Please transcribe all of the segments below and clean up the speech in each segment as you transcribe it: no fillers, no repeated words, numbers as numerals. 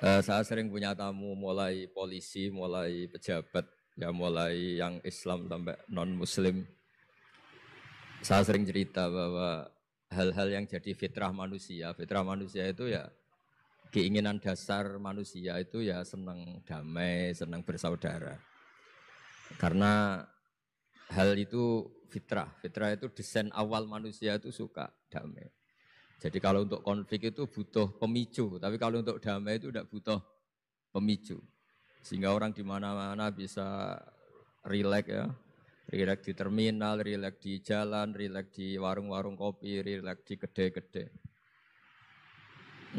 Saya sering punya tamu mulai polisi, mulai pejabat, ya mulai yang Islam sampai non-Muslim. Saya sering cerita bahwa hal-hal yang jadi fitrah manusia itu ya keinginan dasar manusia itu ya senang damai, senang bersaudara. Karena hal itu fitrah. Fitrah itu desain awal manusia itu suka damai. Jadi kalau untuk konflik itu butuh pemicu, tapi kalau untuk damai itu tidak butuh pemicu. Sehingga orang di mana-mana bisa rileks ya. Rileks di terminal, rileks di jalan, rileks di warung-warung kopi, rileks di kedai-kedai.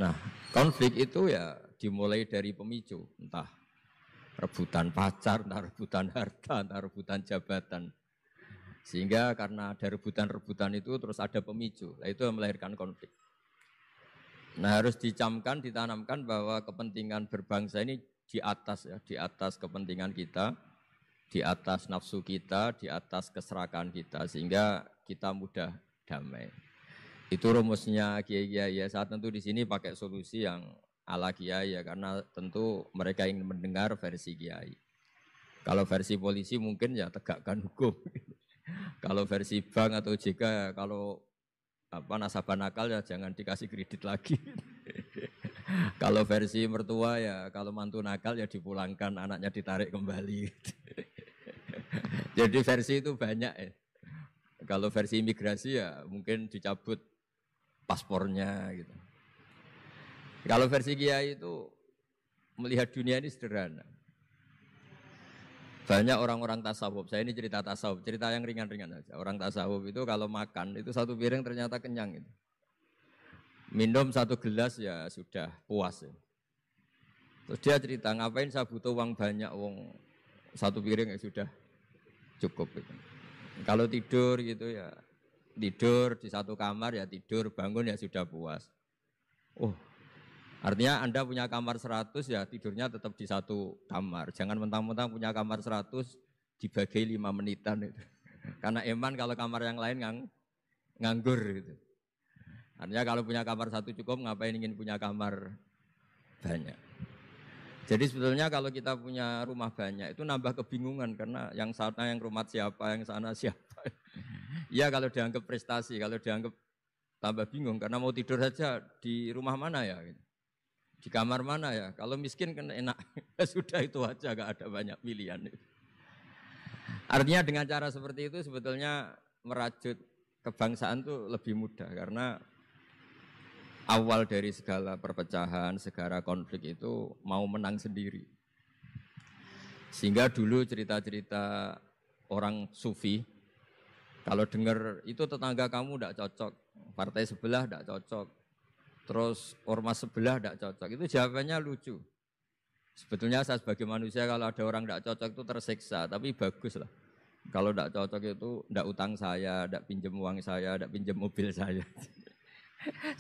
Nah, konflik itu ya dimulai dari pemicu, entah rebutan pacar, entah rebutan harta, entah rebutan jabatan. Sehingga karena ada rebutan-rebutan itu terus ada pemicu, nah, itu yang melahirkan konflik. Nah, harus dicamkan, ditanamkan bahwa kepentingan berbangsa ini di atas ya, di atas kepentingan kita, di atas nafsu kita, di atas keserakahan kita, sehingga kita mudah damai. Itu rumusnya kiai-kiai ya. Saat tentu di sini pakai solusi yang ala kiai ya, karena tentu mereka ingin mendengar versi kiai. Kalau versi polisi mungkin ya tegakkan hukum. Kalau versi bank atau OJK ya, kalau nasabah nakal ya jangan dikasih kredit lagi. Kalau versi mertua ya kalau mantu nakal ya dipulangkan, anaknya ditarik kembali. Jadi versi itu banyak ya. Kalau versi imigrasi ya mungkin dicabut paspornya gitu. Kalau versi kiai itu melihat dunia ini sederhana. Banyak orang-orang tasawuf, saya ini cerita tasawuf, cerita yang ringan-ringan saja. Orang tasawuf itu kalau makan, itu satu piring ternyata kenyang. Gitu. Minum satu gelas ya sudah puas. Ya. Terus dia cerita, ngapain saya butuh uang banyak, uang satu piring ya sudah cukup. Gitu. Kalau tidur gitu ya, tidur di satu kamar ya tidur, bangun ya sudah puas. Oh, artinya Anda punya kamar 100 ya tidurnya tetap di satu kamar. Jangan mentang-mentang punya kamar 100 dibagi 5 menitan itu. Karena eman kalau kamar yang lain nganggur gitu. Artinya kalau punya kamar satu cukup, ngapain ingin punya kamar banyak. Jadi sebetulnya kalau kita punya rumah banyak itu nambah kebingungan karena yang sana yang rumah siapa, yang sana siapa. Ya kalau dianggap prestasi, kalau dianggap tambah bingung karena mau tidur saja di rumah mana ya gitu. Di kamar mana ya? Kalau miskin kan enak. Sudah itu aja, gak ada banyak pilihan. Artinya dengan cara seperti itu sebetulnya merajut kebangsaan itu lebih mudah. Karena awal dari segala perpecahan, segala konflik itu mau menang sendiri. Sehingga dulu cerita-cerita orang sufi, kalau dengar itu tetangga kamu tidak cocok, partai sebelah tidak cocok, terus ormas sebelah tidak cocok. Itu jawabannya lucu. Sebetulnya saya sebagai manusia kalau ada orang tidak cocok itu tersiksa, tapi bagus lah. Kalau tidak cocok itu tidak utang saya, tidak pinjam uang saya, tidak pinjam mobil saya.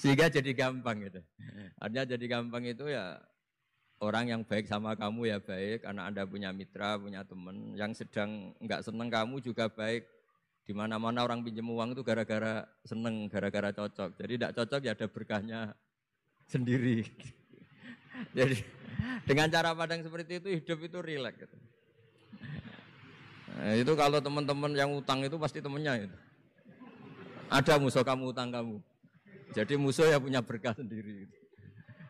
Sehingga jadi gampang gitu. Artinya jadi gampang itu ya orang yang baik sama kamu ya baik, karena Anda punya mitra, punya teman. Yang sedang nggak seneng kamu juga baik. Di mana-mana orang pinjam uang itu gara-gara seneng, gara-gara cocok. Jadi tidak cocok ya ada berkahnya sendiri. Jadi dengan cara pandang seperti itu hidup itu rileks. Gitu. Nah, itu kalau teman-teman yang utang itu pasti temennya itu. Ada musuh kamu utang kamu. Jadi musuh ya punya berkah sendiri. Gitu.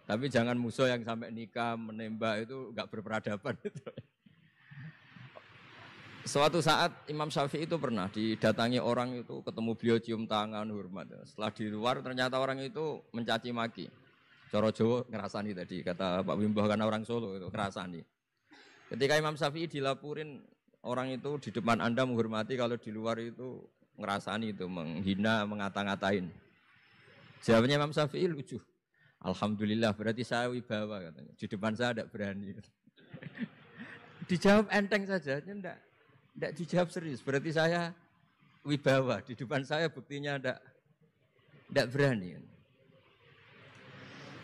Tapi jangan musuh yang sampai nikah menembak itu nggak berperadaban. Gitu. Suatu saat Imam Syafi'i itu pernah didatangi orang itu, ketemu beliau cium tangan hormat. Setelah di luar ternyata orang itu mencaci maki. Coro Jawa ngerasani tadi kata Pak Wimbo karena orang Solo itu ngerasani. Ketika Imam Syafi'i dilaporin orang itu di depan Anda menghormati, kalau di luar itu ngerasani itu menghina, ngata-ngatain. Jawabnya Imam Syafi'i lucu. Alhamdulillah berarti saya wibawa katanya. Di depan saya tidak berani. Dijawab enteng saja, enggak. Tidak dijawab serius, berarti saya wibawa, di depan saya buktinya tidak berani.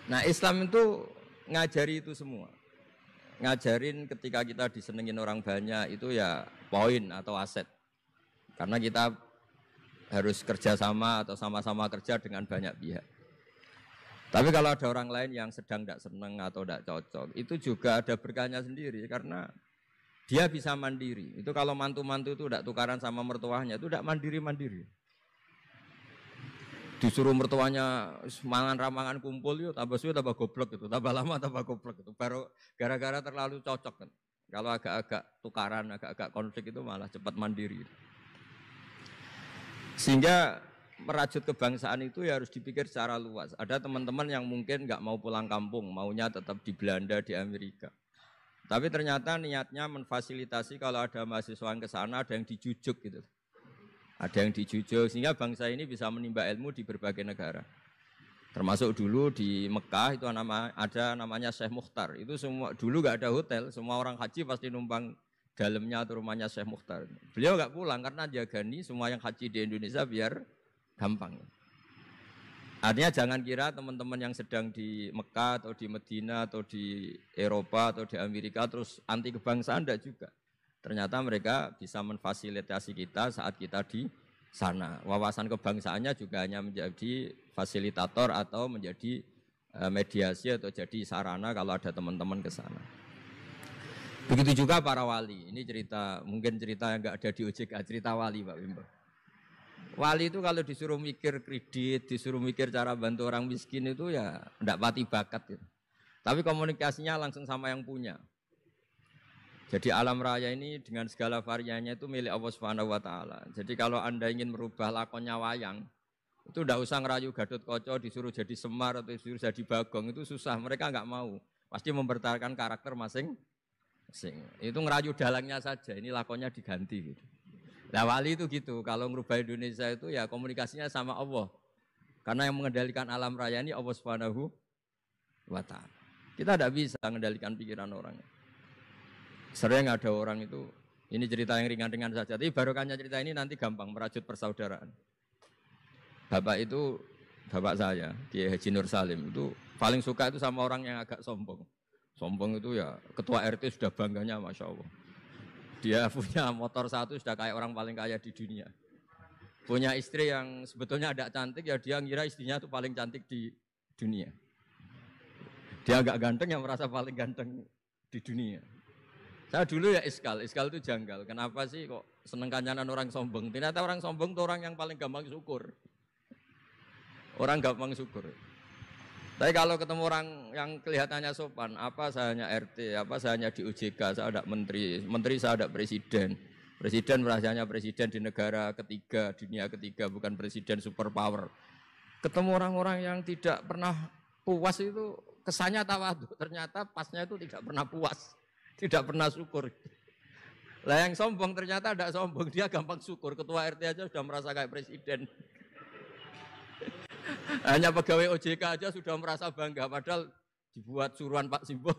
Nah Islam itu ngajari itu semua. Ngajarin ketika kita disenengin orang banyak itu ya poin atau aset. Karena kita harus kerjasama atau sama-sama kerja dengan banyak pihak. Tapi kalau ada orang lain yang sedang tidak senang atau tidak cocok, itu juga ada berkahnya sendiri karena dia bisa mandiri. Itu kalau mantu-mantu itu tidak tukaran sama mertuanya, itu tidak mandiri-mandiri. Disuruh mertuanya mangan ramangan kumpul yuk, tambah suwe tambah goblok itu, tambah lama tambah goblok itu. Baru gara-gara terlalu cocok kan. Kalau agak-agak tukaran, agak-agak konflik itu malah cepat mandiri. Sehingga merajut kebangsaan itu ya harus dipikir secara luas. Ada teman-teman yang mungkin nggak mau pulang kampung, maunya tetap di Belanda, di Amerika. Tapi ternyata niatnya memfasilitasi kalau ada mahasiswa yang ke sana, ada yang dijujuk gitu. Ada yang dijujuk, sehingga bangsa ini bisa menimba ilmu di berbagai negara. Termasuk dulu di Mekah itu ada namanya Syekh Mukhtar. Itu semua dulu nggak ada hotel, semua orang haji pasti numpang dalamnya atau rumahnya Syekh Mukhtar. Beliau nggak pulang karena jagani semua yang haji di Indonesia biar gampang. Artinya jangan kira teman-teman yang sedang di Mekah atau di Medina atau di Eropa atau di Amerika terus anti kebangsaan, enggak juga. Ternyata mereka bisa memfasilitasi kita saat kita di sana. Wawasan kebangsaannya juga hanya menjadi fasilitator atau menjadi mediasi atau jadi sarana kalau ada teman-teman ke sana. Begitu juga para wali. Ini cerita, mungkin cerita yang enggak ada di OJK, cerita wali Pak Wimbo. Wali itu kalau disuruh mikir kredit, disuruh mikir cara bantu orang miskin itu ya enggak pati bakat gitu. Tapi komunikasinya langsung sama yang punya. Jadi alam raya ini dengan segala variannya itu milik Allah Subhanahu wa taala. Jadi kalau Anda ingin merubah lakonnya wayang, itu enggak usah ngerayu Gatot Kaca disuruh jadi Semar atau disuruh jadi Bagong, itu susah, mereka enggak mau. Pasti mempertahankan karakter masing-masing. Itu ngerayu dalangnya saja, ini lakonnya diganti gitu. Nah wali itu gitu, kalau merubah Indonesia itu ya komunikasinya sama Allah. Karena yang mengendalikan alam raya ini Allah Subhanahu wa ta'ala. Kita tidak bisa mengendalikan pikiran orang. Sering ada orang itu, ini cerita yang ringan-ringan saja, tapi barokahnya cerita ini nanti gampang merajut persaudaraan. Bapak itu, bapak saya, Kiai Haji Nur Salim, itu paling suka itu sama orang yang agak sombong. Sombong itu ya ketua RT sudah bangganya Masya Allah. Dia punya motor satu sudah kayak orang paling kaya di dunia. Punya istri yang sebetulnya tidak cantik, ya dia ngira istrinya itu paling cantik di dunia. Dia agak ganteng yang merasa paling ganteng di dunia. Saya dulu ya iskal itu janggal. Kenapa sih kok seneng kancanan orang sombong? Ternyata orang sombong itu orang yang paling gampang syukur. Orang gampang syukur. Tapi kalau ketemu orang yang kelihatannya sopan, apa saya hanya RT, apa saya hanya di OJK, saya ada menteri saya ada presiden. Presiden merasanya presiden di negara ketiga, dunia ketiga, bukan presiden superpower. Ketemu orang-orang yang tidak pernah puas itu kesannya tawadhu, ternyata pasnya itu tidak pernah puas, tidak pernah syukur. Lah yang sombong ternyata tidak sombong, dia gampang syukur. Ketua RT aja sudah merasa kayak presiden. Hanya pegawai OJK aja sudah merasa bangga, padahal dibuat suruhan Pak Simbol.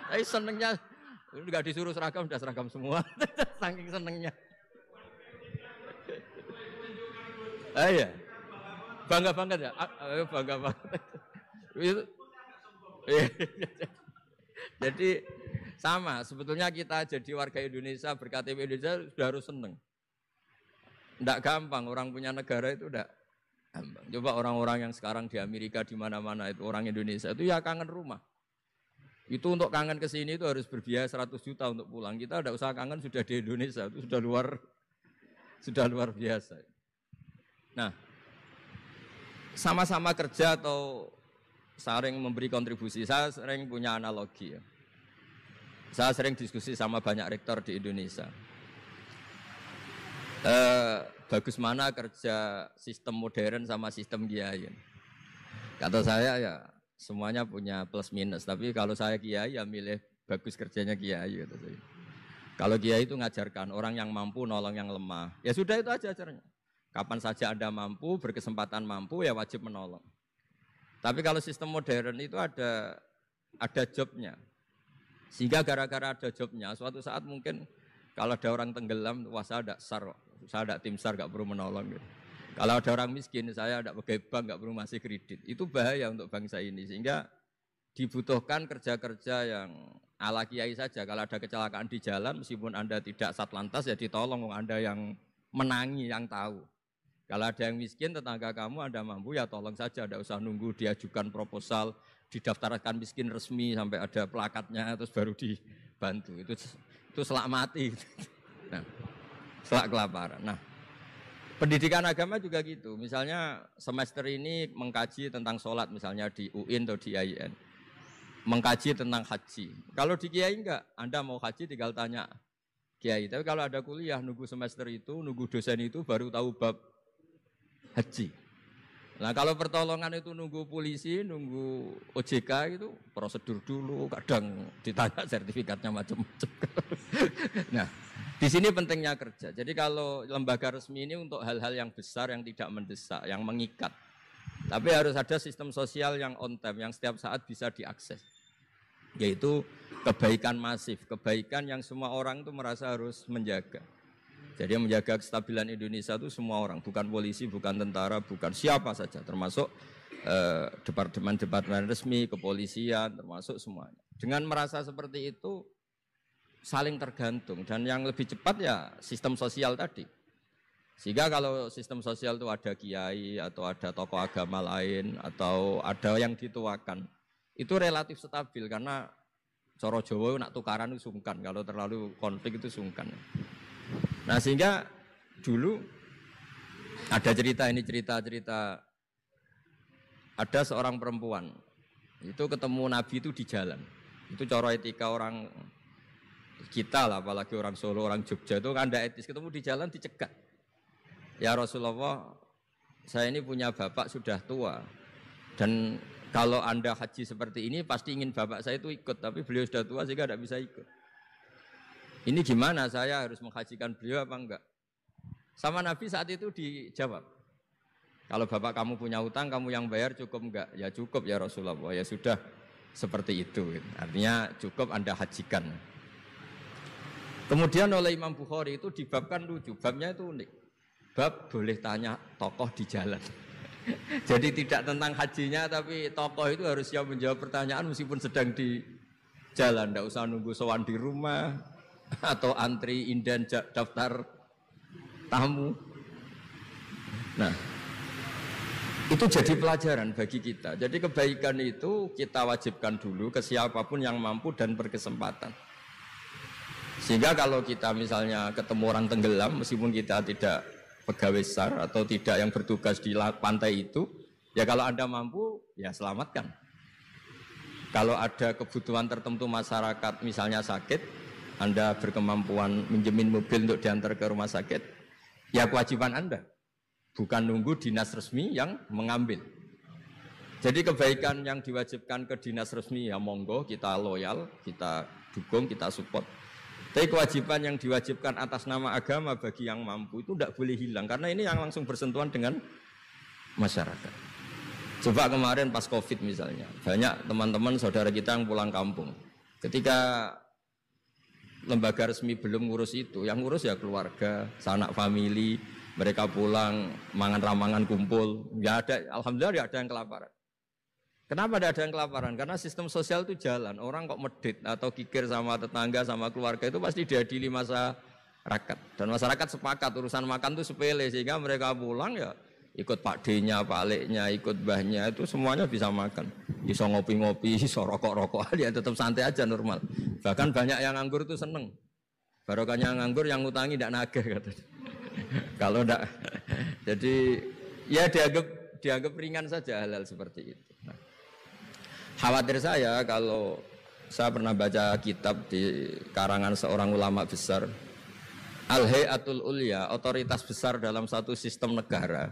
Tapi senengnya, enggak disuruh seragam, sudah seragam semua. Saking senengnya. Iya. Bangga banget ya? Bangga banget. Jadi sama, sebetulnya kita jadi warga Indonesia, berKTP Indonesia sudah harus seneng. Enggak gampang, orang punya negara itu enggak gampang. Coba orang-orang yang sekarang di Amerika di mana-mana itu orang Indonesia itu ya kangen rumah. Itu untuk kangen ke sini itu harus berbiaya 100 juta untuk pulang. Kita tidak usah kangen, sudah di Indonesia itu sudah luar biasa. Nah, sama-sama kerja atau saling memberi kontribusi. Saya sering punya analogi ya. Saya sering diskusi sama banyak rektor di Indonesia. Bagus mana kerja sistem modern sama sistem kiai. Kata saya ya semuanya punya plus minus, tapi kalau saya kiai ya milih bagus kerjanya kiai. Kata saya. Kalau kiai itu ngajarkan orang yang mampu nolong yang lemah, ya sudah itu aja ajarnya. Kapan saja Anda mampu, berkesempatan mampu ya wajib menolong. Tapi kalau sistem modern itu ada jobnya, sehingga gara-gara ada jobnya, suatu saat mungkin kalau ada orang tenggelam, wah saya ada tim SAR gak perlu menolong. Gitu. Kalau ada orang miskin, saya ada pegawai bank gak perlu ngasih kredit. Itu bahaya untuk bangsa ini, sehingga dibutuhkan kerja-kerja yang ala kiai saja. Kalau ada kecelakaan di jalan, meskipun Anda tidak satlantas, ya ditolong Anda yang menangi, yang tahu. Kalau ada yang miskin, tetangga kamu Anda mampu ya tolong saja, tidak usah nunggu diajukan proposal, didaftarkan miskin resmi sampai ada plakatnya terus baru dibantu. Itu selak mati. Nah, selak kelaparan. Nah, pendidikan agama juga gitu. Misalnya semester ini mengkaji tentang sholat misalnya di UIN atau di IAIN. Mengkaji tentang haji. Kalau di Kiai enggak, Anda mau haji tinggal tanya Kiai. Tapi kalau ada kuliah, nunggu semester itu, nunggu dosen itu baru tahu bab haji. Nah kalau pertolongan itu nunggu polisi, nunggu OJK itu prosedur dulu, kadang ditanya sertifikatnya macam-macam. Nah di sini pentingnya kerja. Jadi kalau lembaga resmi ini untuk hal-hal yang besar, yang tidak mendesak, yang mengikat. Tapi harus ada sistem sosial yang on time, yang setiap saat bisa diakses. Yaitu kebaikan masif, kebaikan yang semua orang itu merasa harus menjaga. Jadi yang menjaga kestabilan Indonesia itu semua orang, bukan polisi, bukan tentara, bukan siapa saja, termasuk departemen-departemen resmi, kepolisian, termasuk semuanya. Dengan merasa seperti itu, saling tergantung. Dan yang lebih cepat ya sistem sosial tadi. Sehingga kalau sistem sosial itu ada kiai, atau ada tokoh agama lain, atau ada yang dituakan, itu relatif stabil, karena coro Jawa nak tukaran itu sungkan, kalau terlalu konflik itu sungkan. Nah sehingga dulu ada cerita ada seorang perempuan itu ketemu Nabi itu di jalan. Itu cara etika orang kita lah, apalagi orang Solo, orang Jogja itu kan ada etis, ketemu di jalan dicegat. Ya Rasulullah, saya ini punya bapak sudah tua dan kalau Anda haji seperti ini pasti ingin bapak saya itu ikut, tapi beliau sudah tua sehingga tidak bisa ikut. Ini gimana, saya harus menghajikan beliau apa enggak? Sama Nabi saat itu dijawab, kalau bapak kamu punya utang, kamu yang bayar cukup enggak? Ya cukup ya Rasulullah, ya sudah seperti itu. Artinya cukup Anda hajikan. Kemudian oleh Imam Bukhari itu dibabkan lucu, babnya itu unik. Bab boleh tanya tokoh di jalan. Jadi tidak tentang hajinya, tapi tokoh itu harus siap menjawab pertanyaan meskipun sedang di jalan. Tidak usah nunggu sowan di rumah atau antri inden daftar tamu. Nah, itu jadi pelajaran bagi kita. Jadi kebaikan itu kita wajibkan dulu ke siapapun yang mampu dan berkesempatan. Sehingga kalau kita misalnya ketemu orang tenggelam, meskipun kita tidak pegawai SAR atau tidak yang bertugas di pantai itu, ya kalau Anda mampu, ya selamatkan. Kalau ada kebutuhan tertentu masyarakat, misalnya sakit, Anda berkemampuan minjemin mobil untuk diantar ke rumah sakit, ya kewajiban Anda. Bukan nunggu dinas resmi yang mengambil. Jadi kebaikan yang diwajibkan ke dinas resmi, ya monggo, kita loyal, kita dukung, kita support. Tapi kewajiban yang diwajibkan atas nama agama bagi yang mampu itu tidak boleh hilang. Karena ini yang langsung bersentuhan dengan masyarakat. Coba kemarin pas COVID misalnya, banyak teman-teman saudara kita yang pulang kampung. Ketika lembaga resmi belum ngurus itu, yang ngurus ya keluarga, sanak famili, mereka pulang, mangan ramangan kumpul, ya ada, alhamdulillah ya ada yang kelaparan. Kenapa tidak ada yang kelaparan? Karena sistem sosial itu jalan, orang kok medit atau kikir sama tetangga, sama keluarga itu pasti diadili masyarakat. Dan masyarakat sepakat, urusan makan itu sepele, sehingga mereka pulang ya ikut Pak D-nya, Pak Lek-nya, ikut Mbahnya, itu semuanya bisa makan. Iso ngopi-ngopi, iso rokok-rokok, ya tetap santai aja normal. Bahkan banyak yang nganggur itu seneng. Barokahnya nganggur yang ngutangi tidak nagih katanya. Kalau tidak, jadi ya dianggap ringan saja hal-hal seperti itu. Nah, khawatir saya kalau saya pernah baca kitab di karangan seorang ulama besar, Al-Hayatul Ulya, otoritas besar dalam satu sistem negara,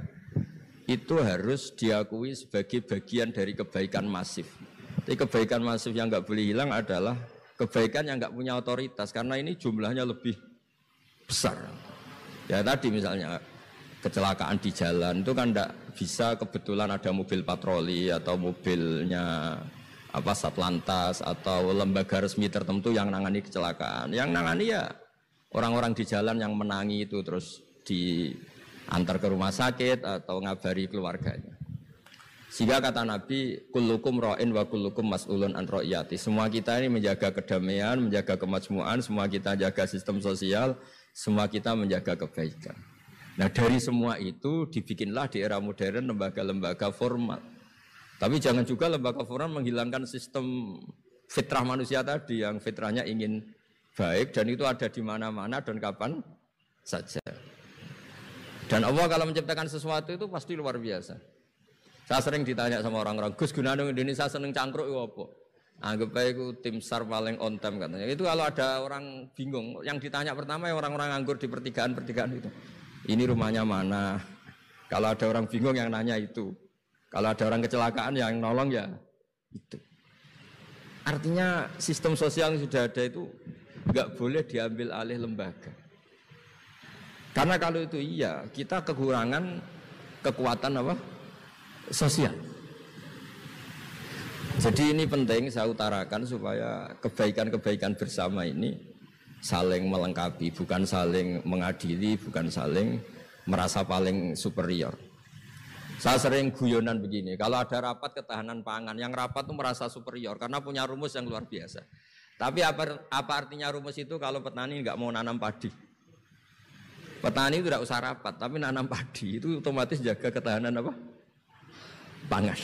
itu harus diakui sebagai bagian dari kebaikan masif. Tapi kebaikan masif yang nggak boleh hilang adalah kebaikan yang nggak punya otoritas, karena ini jumlahnya lebih besar. Ya tadi misalnya kecelakaan di jalan itu kan tidak bisa kebetulan ada mobil patroli atau mobilnya Satlantas atau lembaga resmi tertentu yang nangani kecelakaan. Yang nangani ya orang-orang di jalan yang menangi itu terus diantar ke rumah sakit atau ngabari keluarganya. Sehingga kata Nabi, kullukum ra'in wa kullukum mas'ulun an ra'iyati. Semua kita ini menjaga kedamaian, menjaga kemajmuan, semua kita jaga sistem sosial, semua kita menjaga kebaikan. Nah dari semua itu dibikinlah di era modern lembaga-lembaga formal. Tapi jangan juga lembaga formal menghilangkan sistem fitrah manusia tadi yang fitrahnya ingin baik dan itu ada di mana-mana dan kapan saja. Dan Allah kalau menciptakan sesuatu itu pasti luar biasa. Saya sering ditanya sama orang-orang, Gus Gunanung Indonesia seneng cangkruk itu apa? Anggap aja itu tim SAR paling on time katanya. Itu kalau ada orang bingung, yang ditanya pertama ya orang-orang nganggur di pertigaan-pertigaan itu. Ini rumahnya mana? Kalau ada orang bingung yang nanya itu. Kalau ada orang kecelakaan yang nolong ya itu. Artinya sistem sosial yang sudah ada itu nggak boleh diambil alih lembaga. Karena kalau itu iya, kita kekurangan kekuatan apa? Sosial. Jadi ini penting saya utarakan supaya kebaikan-kebaikan bersama ini saling melengkapi, bukan saling mengadili, bukan saling merasa paling superior. Saya sering guyonan begini, kalau ada rapat ketahanan pangan, yang rapat itu merasa superior karena punya rumus yang luar biasa. Tapi apa artinya rumus itu kalau petani nggak mau nanam padi? Petani itu tidak usah rapat, tapi nanam padi itu otomatis jaga ketahanan apa? Pangan.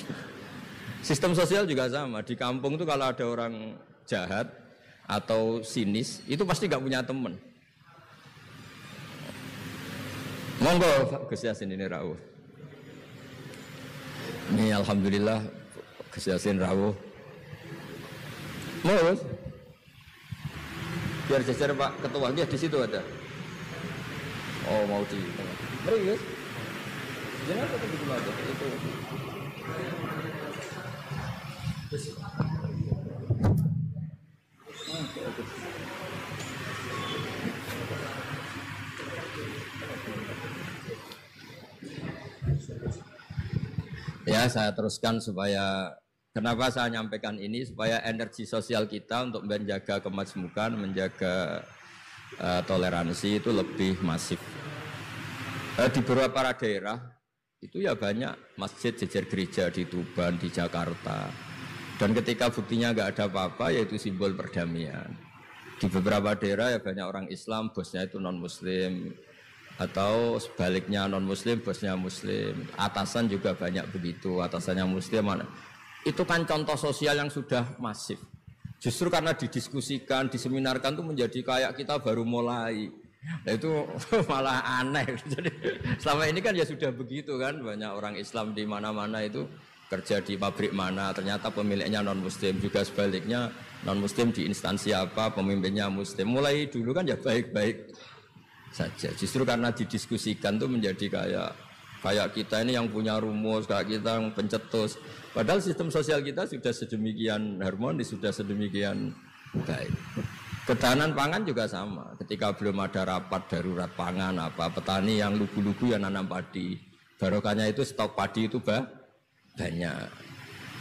Sistem sosial juga sama. Di kampung itu kalau ada orang jahat atau sinis, itu pasti nggak punya teman. Monggo Gus Yasin ini rawuh. Ini alhamdulillah Gus Yasin rawuh. Mau biar jajar Pak Ketua dia di situ ada. Oh mau di tengah. Mari Gus. Jangan apa itu aja itu. Ya saya teruskan supaya kenapa saya nyampaikan ini supaya energi sosial kita untuk menjaga kemajmukan, menjaga toleransi itu lebih masif. Di beberapa daerah itu ya banyak masjid jejer gereja di Tuban, di Jakarta. Dan ketika buktinya nggak ada apa-apa, yaitu simbol perdamaian. Di beberapa daerah ya banyak orang Islam, bosnya itu non-Muslim. Atau sebaliknya non-Muslim, bosnya Muslim. Atasan juga banyak begitu, atasannya Muslim. Itu kan contoh sosial yang sudah masif. Justru karena didiskusikan, diseminarkan itu menjadi kayak kita baru mulai. Nah itu malah aneh. Jadi selama ini kan ya sudah begitu kan, banyak orang Islam di mana-mana itu kerja di pabrik mana, ternyata pemiliknya non-Muslim, juga sebaliknya non-Muslim di instansi apa, pemimpinnya Muslim. Mulai dulu kan ya baik-baik saja. Justru karena didiskusikan tuh menjadi kayak kita ini yang punya rumus, kayak kita yang pencetus. Padahal sistem sosial kita sudah sedemikian harmonis, sudah sedemikian baik. Ketahanan pangan juga sama. Ketika belum ada rapat darurat pangan apa, petani yang lugu-lugu yang nanam padi. Barokahnya itu stok padi itu banyak.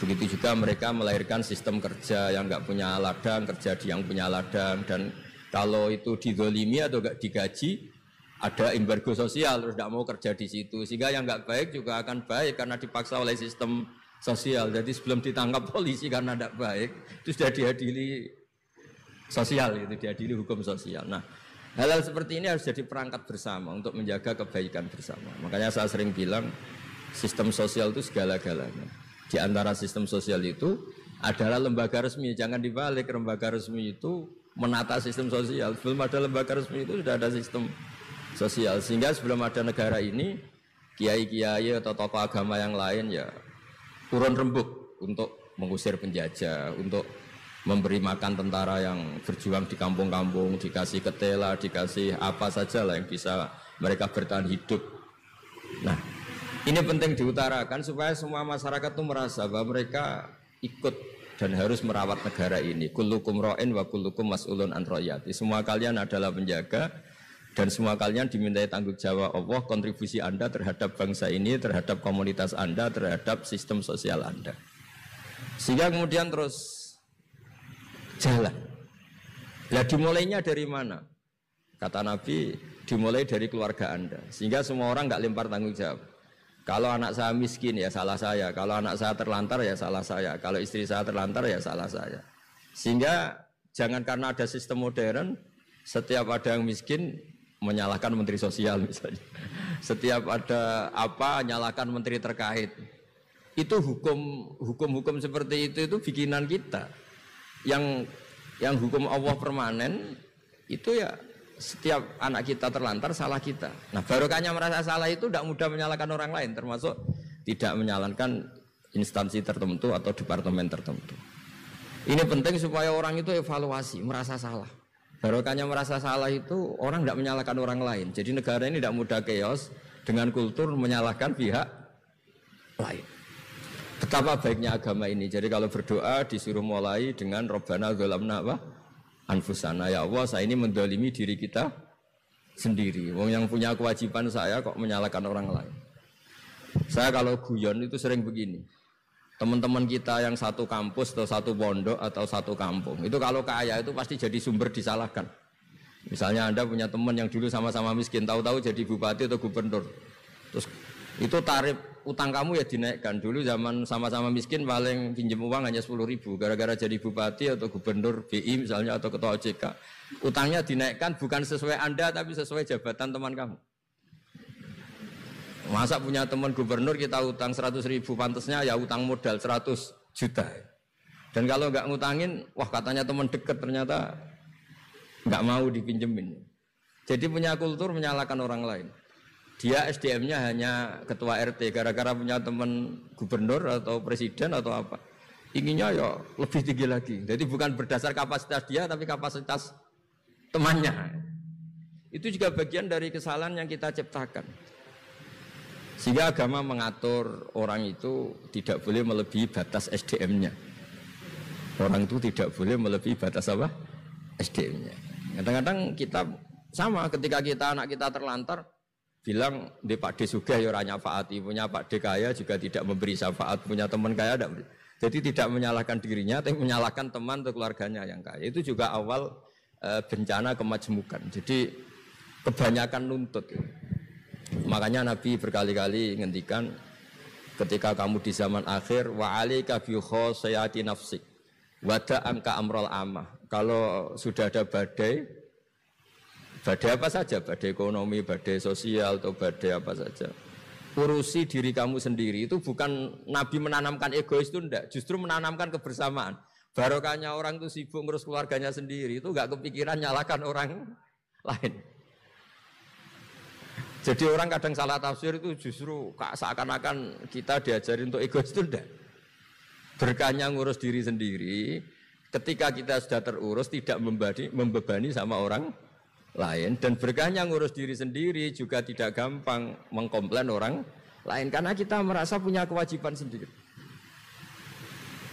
Begitu juga mereka melahirkan sistem kerja yang nggak punya ladang, kerja di yang punya ladang, dan kalau itu dizolimi atau nggak digaji, ada embargo sosial, terus tidak mau kerja di situ. Sehingga yang nggak baik juga akan baik karena dipaksa oleh sistem sosial. Jadi sebelum ditangkap polisi karena tidak baik, itu sudah diadili sosial, itu diadili hukum sosial. Nah, hal-hal seperti ini harus jadi perangkat bersama untuk menjaga kebaikan bersama. Makanya saya sering bilang, sistem sosial itu segala-galanya. Di antara sistem sosial itu adalah lembaga resmi. Jangan dibalik, lembaga resmi itu menata sistem sosial. Sebelum ada lembaga resmi itu sudah ada sistem sosial. Sehingga sebelum ada negara ini, kiai-kiai atau tokoh agama yang lain ya turun rembuk untuk mengusir penjajah, untuk memberi makan tentara yang berjuang di kampung-kampung, dikasih ketela, dikasih apa saja lah yang bisa mereka bertahan hidup. Nah, ini penting diutarakan supaya semua masyarakat itu merasa bahwa mereka ikut dan harus merawat negara ini. Kullukum ra'in wa kullukum mas'ulun an ra'iyati. Semua kalian adalah penjaga dan semua kalian dimintai tanggung jawab Allah, kontribusi Anda terhadap bangsa ini, terhadap komunitas Anda, terhadap sistem sosial Anda. Sehingga kemudian terus jalan. Nah, dimulainya dari mana? Kata Nabi, dimulai dari keluarga Anda. Sehingga semua orang nggak lempar tanggung jawab. Kalau anak saya miskin ya salah saya, kalau anak saya terlantar ya salah saya, kalau istri saya terlantar ya salah saya. Sehingga jangan karena ada sistem modern, setiap ada yang miskin menyalahkan menteri sosial misalnya. Setiap ada apa nyalakan menteri terkait. Itu hukum seperti itu bikinan kita. Yang hukum Allah permanen itu ya setiap anak kita terlantar salah kita. Nah, barokahnya merasa salah itu tidak mudah menyalahkan orang lain, termasuk tidak menyalahkan instansi tertentu atau departemen tertentu. Ini penting supaya orang itu evaluasi, merasa salah. Barokahnya merasa salah itu orang tidak menyalahkan orang lain. Jadi negara ini tidak mudah chaos dengan kultur menyalahkan pihak lain. Betapa baiknya agama ini. Jadi kalau berdoa disuruh mulai dengan Rabbana dzalamna anfusana. Ya Allah, saya ini mendolimi diri kita sendiri. Wong yang punya kewajiban saya kok menyalahkan orang lain. Saya kalau guyon itu sering begini. Teman-teman kita yang satu kampus atau satu pondok atau satu kampung, itu kalau kaya itu pasti jadi sumber disalahkan. Misalnya Anda punya teman yang dulu sama-sama miskin, tahu-tahu jadi bupati atau gubernur. Terus itu tarif utang kamu ya dinaikkan. Dulu zaman sama-sama miskin paling pinjam uang hanya 10.000. Gara-gara jadi bupati atau gubernur BI misalnya atau ketua OJK, utangnya dinaikkan bukan sesuai Anda tapi sesuai jabatan teman kamu. Masa punya teman gubernur kita utang 100.000, pantasnya ya utang modal 100 juta. Dan kalau nggak ngutangin, wah katanya teman dekat ternyata nggak mau dipinjemin. Jadi punya kultur menyalahkan orang lain. Dia SDM-nya hanya ketua RT gara-gara punya teman gubernur atau presiden atau apa. Inginnya ya lebih tinggi lagi. Jadi bukan berdasar kapasitas dia tapi kapasitas temannya. Itu juga bagian dari kesalahan yang kita ciptakan. Sehingga agama mengatur orang itu tidak boleh melebihi batas SDM-nya. Orang itu tidak boleh melebihi batas apa? SDM-nya. Kadang-kadang kita sama ketika anak kita terlantar bilang di Pak D sugih ya ora nyafaati, punya Pak D kaya juga tidak memberi syafaat, punya teman kaya tidak beri. Jadi tidak menyalahkan dirinya tapi menyalahkan teman atau keluarganya yang kaya. Itu juga awal bencana kemajmukan. Jadi kebanyakan nuntut. Makanya Nabi berkali-kali ngendikan ketika kamu di zaman akhir wa alika bi khosayati nafsik wada amka amrol amah. Kalau sudah ada badai apa saja, badai ekonomi, badai sosial atau badai apa saja, urusi diri kamu sendiri. Itu bukan Nabi menanamkan egois itu enggak, justru menanamkan kebersamaan. Barokahnya orang itu sibuk ngurus keluarganya sendiri, itu enggak kepikiran nyalakan orang lain. Jadi orang kadang salah tafsir itu justru seakan-akan kita diajarin untuk egois itu enggak. Berkahnya ngurus diri sendiri, ketika kita sudah terurus tidak membebani sama orang lain. Dan berkahnya ngurus diri sendiri juga tidak gampang mengkomplain orang lain karena kita merasa punya kewajiban sendiri.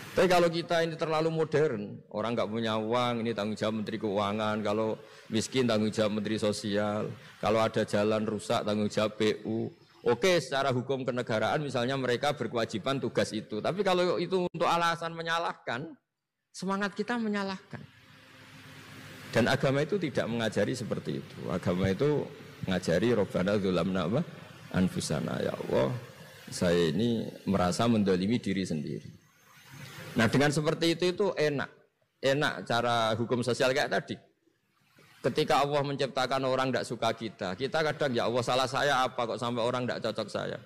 Tapi kalau kita ini terlalu modern, orang nggak punya uang, ini tanggung jawab Menteri Keuangan. Kalau miskin tanggung jawab Menteri Sosial. Kalau ada jalan rusak tanggung jawab PU. Oke, secara hukum kenegaraan misalnya mereka berkewajiban tugas itu. Tapi kalau itu untuk alasan menyalahkan, semangat kita menyalahkan. Dan agama itu tidak mengajari seperti itu. Agama itu mengajari Rabbana dzalamna anfusana. Ya Allah, saya ini merasa mendolimi diri sendiri. Nah dengan seperti itu enak cara hukum sosial kayak tadi. Ketika Allah menciptakan orang tidak suka kita kadang ya Allah salah saya apa kok sampai orang tidak cocok saya.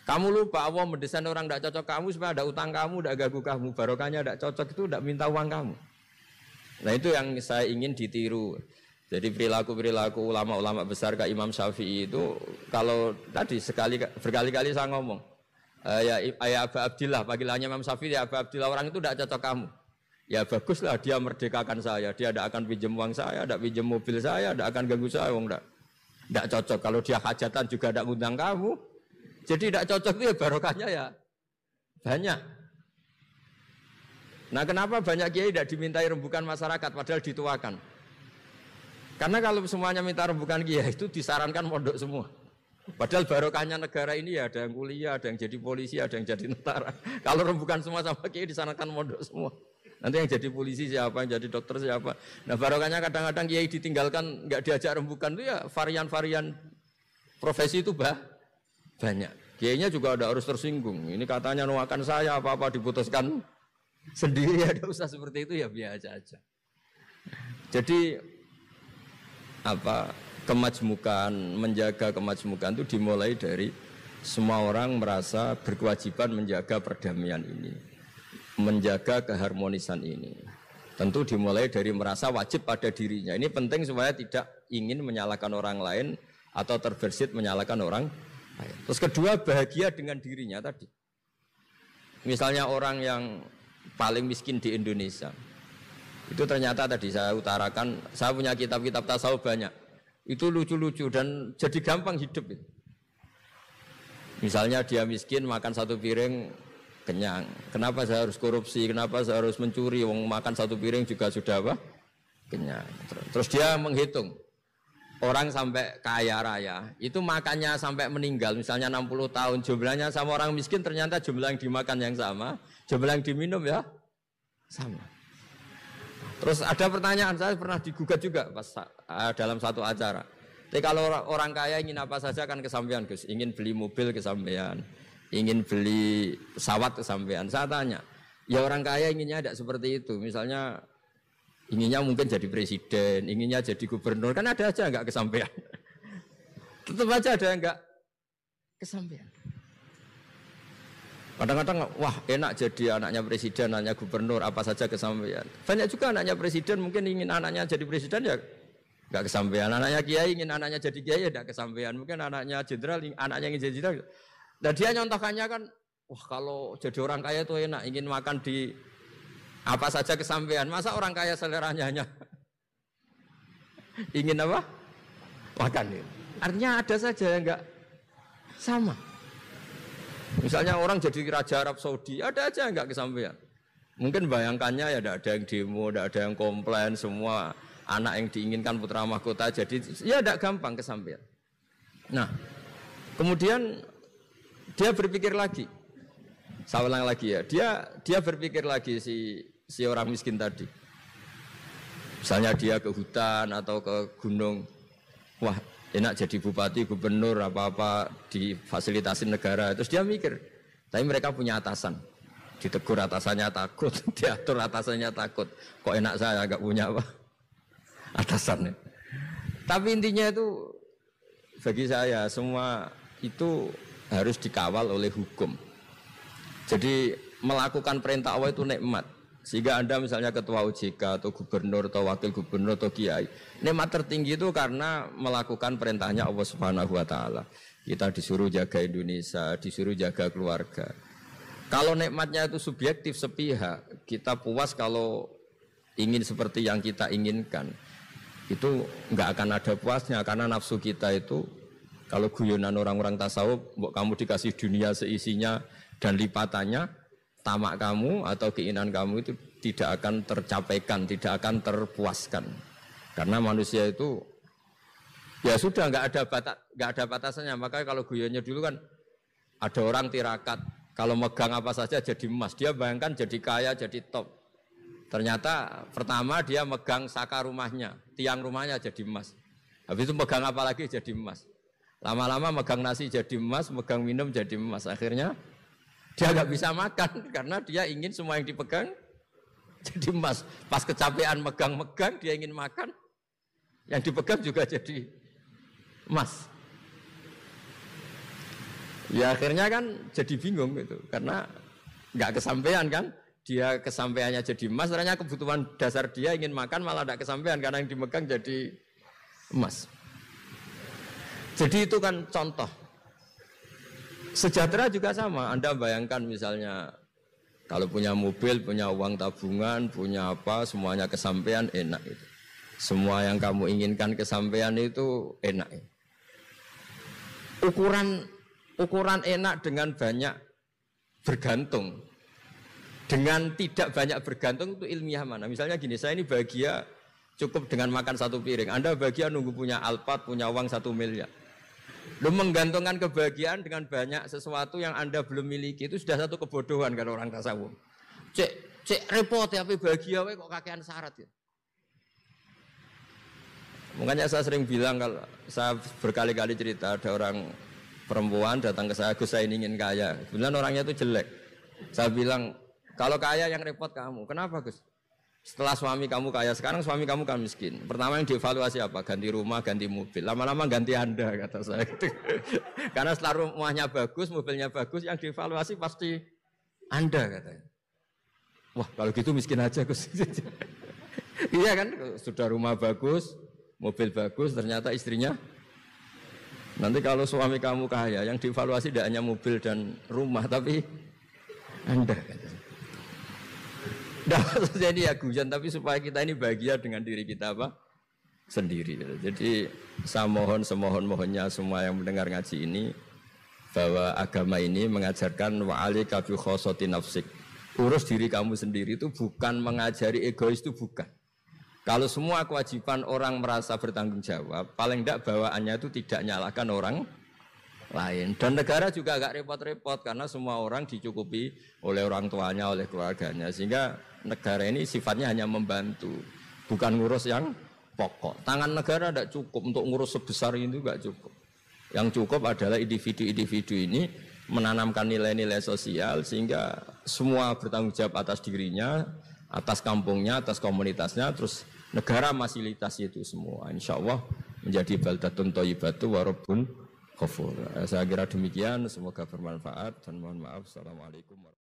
Kamu lupa Allah mendesain orang tidak cocok kamu supaya ada utang kamu, tidak ganggu kamu. Barokahnya tidak cocok itu tidak minta uang kamu. Nah itu yang saya ingin ditiru. Jadi perilaku ulama-ulama besar kayak Imam Syafi'i itu kalau tadi berkali-kali saya ngomong. Ya Aba Abdillah, panggilannya Imam Syafi'i ya Aba Abdillah, orang itu tidak cocok kamu. Ya baguslah dia merdekakan saya, dia tidak akan pinjam uang saya, tidak pinjam mobil saya, tidak akan ganggu saya, tidak cocok. Kalau dia hajatan juga tidak ngundang kamu, jadi tidak cocok itu ya barokahnya ya banyak. Nah kenapa banyak kiai tidak dimintai rembukan masyarakat padahal dituakan? Karena kalau semuanya minta rembukan kiai itu disarankan mondok semua. Padahal barokahnya negara ini ya ada yang kuliah, ada yang jadi polisi, ada yang jadi tentara. Kalau rembukan semua sama kiai disarankan mondok semua. Nanti yang jadi polisi siapa, yang jadi dokter siapa. Nah barokahnya kadang-kadang kiai ditinggalkan, nggak diajak rembukan itu ya varian-varian profesi itu banyak. Kiainya juga ada harus tersinggung. Ini katanya nuakan saya apa-apa diputuskan sendiri, ada usah seperti itu ya biasa aja. Jadi kemajmukan, menjaga kemajmukan itu dimulai dari semua orang merasa berkewajiban menjaga perdamaian ini, menjaga keharmonisan ini. Tentu dimulai dari merasa wajib pada dirinya. Ini penting supaya tidak ingin menyalahkan orang lain atau terbersit menyalahkan orang lain. Terus kedua, bahagia dengan dirinya tadi. Misalnya orang yang paling miskin di Indonesia, itu ternyata tadi saya utarakan, saya punya kitab-kitab tasawuf banyak. Itu lucu-lucu dan jadi gampang hidup itu. Misalnya dia miskin makan satu piring kenyang. Kenapa saya harus korupsi? Kenapa saya harus mencuri? Wong makan satu piring juga sudah apa? Kenyang. Terus dia menghitung. Orang sampai kaya raya, itu makannya sampai meninggal, misalnya 60 tahun, jumlahnya sama orang miskin ternyata jumlah yang dimakan yang sama, jumlah yang diminum ya sama. Terus ada pertanyaan, saya pernah digugat juga pas dalam satu acara. Tapi kalau orang kaya ingin apa saja kan kesampaian, Gus. Ingin beli mobil kesampaian, ingin beli pesawat kesampaian. Saya tanya, ya orang kaya inginnya tidak seperti itu. Misalnya inginnya mungkin jadi presiden, inginnya jadi gubernur, kan ada aja enggak kesampaian. Tetap aja ada enggak kesampaian. Kadang-kadang, wah enak jadi anaknya presiden, anaknya gubernur, apa saja kesampaian. Banyak juga anaknya presiden mungkin ingin anaknya jadi presiden ya enggak kesampaian. Anaknya kiai ingin anaknya jadi kiai ya enggak kesampaian. Mungkin anaknya jenderal, anaknya ingin jadi jenderal. Dan dia nyontohkannya kan, wah kalau jadi orang kaya itu enak, ingin makan di apa saja kesampaian. Masa orang kaya seleranya hanya ingin apa? Makan. Artinya ada saja yang enggak sama. Misalnya orang jadi raja Arab Saudi, ada aja yang enggak kesampaian. Mungkin bayangkannya ya tidak ada yang demo, tidak ada yang komplain, semua anak yang diinginkan putra mahkota jadi ya tidak gampang kesampaian. Nah, kemudian dia berpikir lagi. Saya ulang lagi ya, dia berpikir lagi si orang miskin tadi. Misalnya dia ke hutan atau ke gunung, wah enak jadi bupati, gubernur, apa-apa difasilitasi negara. Terus dia mikir, tapi mereka punya atasan, ditegur atasannya takut, diatur atasannya takut. Kok enak saya agak punya apa? Atasannya. Tapi intinya itu bagi saya semua itu harus dikawal oleh hukum. Jadi melakukan perintah Allah itu nikmat. Sehingga Anda misalnya ketua OJK atau gubernur atau wakil gubernur atau kiai, nikmat tertinggi itu karena melakukan perintahnya Allah Subhanahu wa taala. Kita disuruh jaga Indonesia, disuruh jaga keluarga. Kalau nikmatnya itu subjektif sepihak, kita puas kalau ingin seperti yang kita inginkan. Itu enggak akan ada puasnya karena nafsu kita itu kalau guyonan orang-orang tasawuf, kamu dikasih dunia seisinya dan lipatannya, tamak kamu atau keinginan kamu itu tidak akan tercapaikan, tidak akan terpuaskan. Karena manusia itu ya sudah enggak ada batasannya. Makanya kalau guyonnya dulu kan ada orang tirakat, kalau megang apa saja jadi emas. Dia bayangkan jadi kaya, jadi top. Ternyata pertama dia megang saka rumahnya, tiang rumahnya jadi emas. Habis itu megang apa lagi jadi emas. Lama-lama megang nasi jadi emas, megang minum jadi emas. Akhirnya dia nggak bisa makan karena dia ingin semua yang dipegang jadi emas. Pas kecapean megang-megang, dia ingin makan, yang dipegang juga jadi emas. Ya akhirnya kan jadi bingung gitu, karena nggak kesampaian kan. Dia kesampaiannya jadi emas, ternyata kebutuhan dasar dia ingin makan malah nggak kesampaian karena yang dimegang jadi emas. Jadi itu kan contoh. Sejahtera juga sama. Anda bayangkan misalnya kalau punya mobil, punya uang tabungan, punya apa, semuanya kesampaian enak itu. Semua yang kamu inginkan kesampaian itu enak. Ukuran enak dengan banyak bergantung. Dengan tidak banyak bergantung itu ilmiah mana? Misalnya gini, saya ini bahagia cukup dengan makan satu piring. Anda bahagia nunggu punya Alphard, punya uang 1 miliar. Lu menggantungkan kebahagiaan dengan banyak sesuatu yang Anda belum miliki itu sudah satu kebodohan kalau orang tasawuf. Cek repot ya, tapi bahagia kok kakean syarat ya. Makanya saya sering bilang, kalau saya berkali-kali cerita ada orang perempuan datang ke saya, Gus saya ingin kaya. Kebetulan orangnya itu jelek. Saya bilang, kalau kaya yang repot kamu. Kenapa Gus? Setelah suami kamu kaya, sekarang suami kamu kan miskin. Pertama yang dievaluasi apa? Ganti rumah, ganti mobil. Lama-lama ganti Anda, kata saya. Karena setelah rumahnya bagus, mobilnya bagus, yang dievaluasi pasti Anda, katanya. Wah, kalau gitu miskin aja, Gus. Iya kan, sudah rumah bagus, mobil bagus, ternyata istrinya. Nanti kalau suami kamu kaya, yang dievaluasi tidak hanya mobil dan rumah, tapi Anda, katanya. Nah, maksudnya ini ya guyon, tapi supaya kita ini bahagia dengan diri kita apa? Sendiri. Jadi saya mohon semohon-mohonnya semua yang mendengar ngaji ini bahwa agama ini mengajarkan wa'alika bi khossati nafsik. Urus diri kamu sendiri itu bukan mengajari egois, itu bukan. Kalau semua kewajiban orang merasa bertanggung jawab, paling tidak bawaannya itu tidak nyalahkan orang lain. Dan negara juga agak repot-repot karena semua orang dicukupi oleh orang tuanya, oleh keluarganya. Sehingga negara ini sifatnya hanya membantu, bukan ngurus yang pokok. Tangan negara tidak cukup untuk ngurus sebesar itu, tidak cukup. Yang cukup adalah individu-individu ini menanamkan nilai-nilai sosial sehingga semua bertanggung jawab atas dirinya, atas kampungnya, atas komunitasnya, terus negara fasilitasi itu semua. Insya Allah menjadi baldatun thayyibatu wa rabbun ghafur. Saya kira demikian, semoga bermanfaat dan mohon maaf. Assalamualaikum warahmatullahi wabarakatuh.